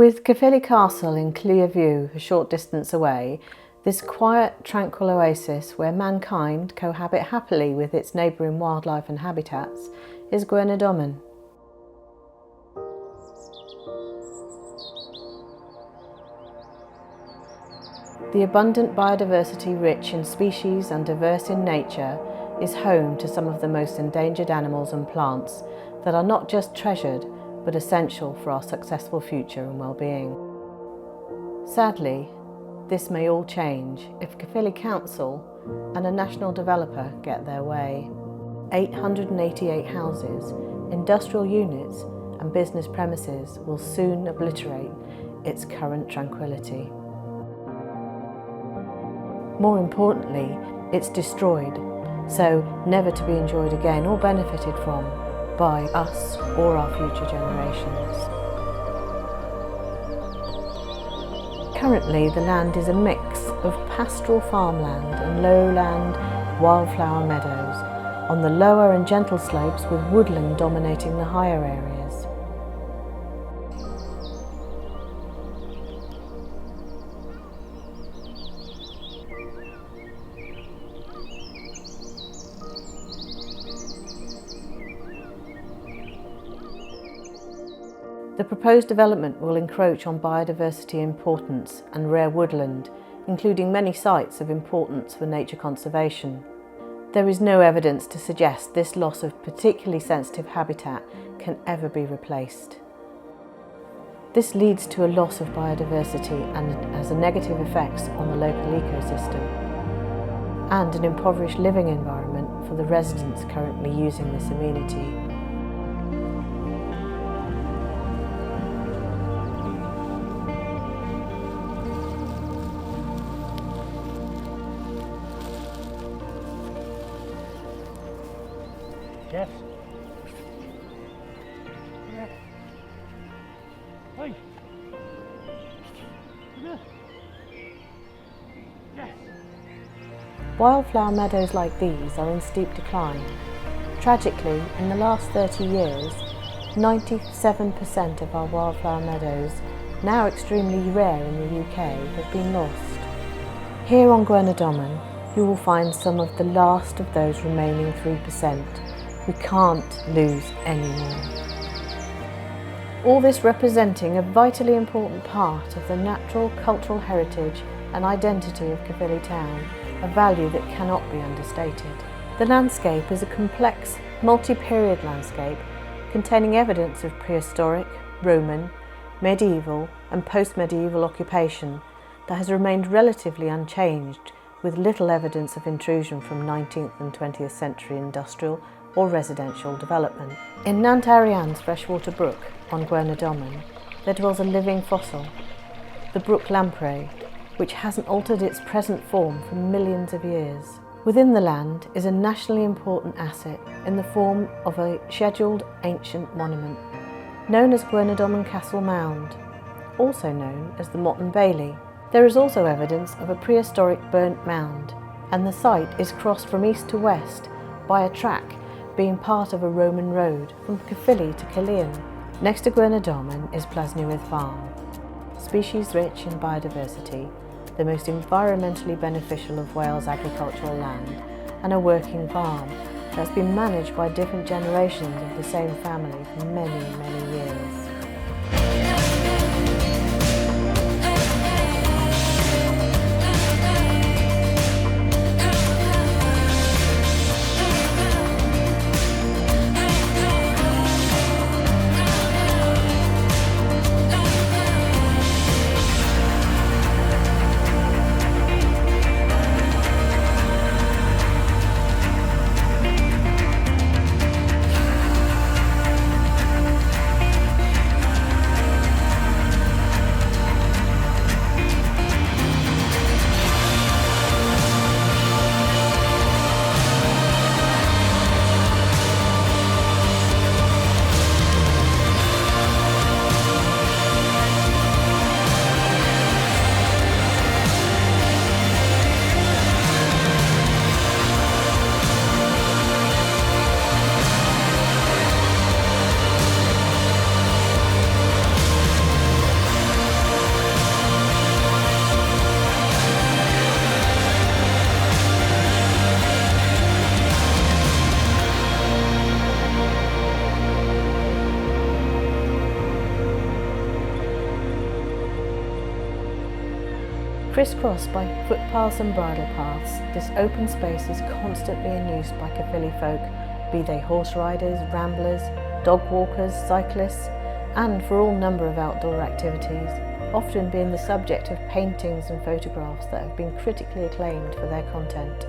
With Caerphilly Castle in clear view a short distance away, this quiet, tranquil oasis where mankind cohabit happily with its neighbouring wildlife and habitats is Gwern y Domen. The abundant biodiversity rich in species and diverse in nature is home to some of the most endangered animals and plants that are not just treasured but essential for our successful future and well-being. Sadly, this may all change if Caerphilly Council and a national developer get their way. 888 houses, industrial units and business premises will soon obliterate its current tranquility. More importantly, it's destroyed, so never to be enjoyed again or benefited from by us or our future generations. Currently, the land is a mix of pastoral farmland and lowland wildflower meadows, on the lower and gentle slopes with woodland dominating the higher areas. The proposed development will encroach on biodiversity importance and rare woodland, including many sites of importance for nature conservation. There is no evidence to suggest this loss of particularly sensitive habitat can ever be replaced. This leads to a loss of biodiversity and has a negative effects on the local ecosystem and an impoverished living environment for the residents currently using this amenity. Yes. Yeah. Hey. Yes. Wildflower meadows like these are in steep decline. Tragically, in the last 30 years, 97% of our wildflower meadows, now extremely rare in the UK, have been lost. Here on Gwern y Domen, you will find some of the last of those remaining 3%. We can't lose any more. All this representing a vitally important part of the natural cultural heritage and identity of Caerphilly town, a value that cannot be understated. The landscape is a complex, multi-period landscape containing evidence of prehistoric, Roman, medieval and post-medieval occupation that has remained relatively unchanged, with little evidence of intrusion from 19th and 20th century industrial or residential development. In Nant Arian's freshwater brook on Gwern y Domen, there dwells a living fossil, the brook lamprey, which hasn't altered its present form for millions of years. Within the land is a nationally important asset in the form of a scheduled ancient monument, known as Gwern y Domen Castle Mound, also known as the Motte Bailey. There is also evidence of a prehistoric burnt mound, and the site is crossed from east to west by a track being part of a Roman road from Caerphilly to Caerleon. Next to Gwern y Domen is Plasnewydd farm, species rich in biodiversity, the most environmentally beneficial of Wales' agricultural land, and a working farm that's been managed by different generations of the same family for many, many years. Crisscrossed by footpaths and bridle paths, this open space is constantly in use by Caerphilly folk, be they horse riders, ramblers, dog walkers, cyclists, and for all number of outdoor activities, often being the subject of paintings and photographs that have been critically acclaimed for their content.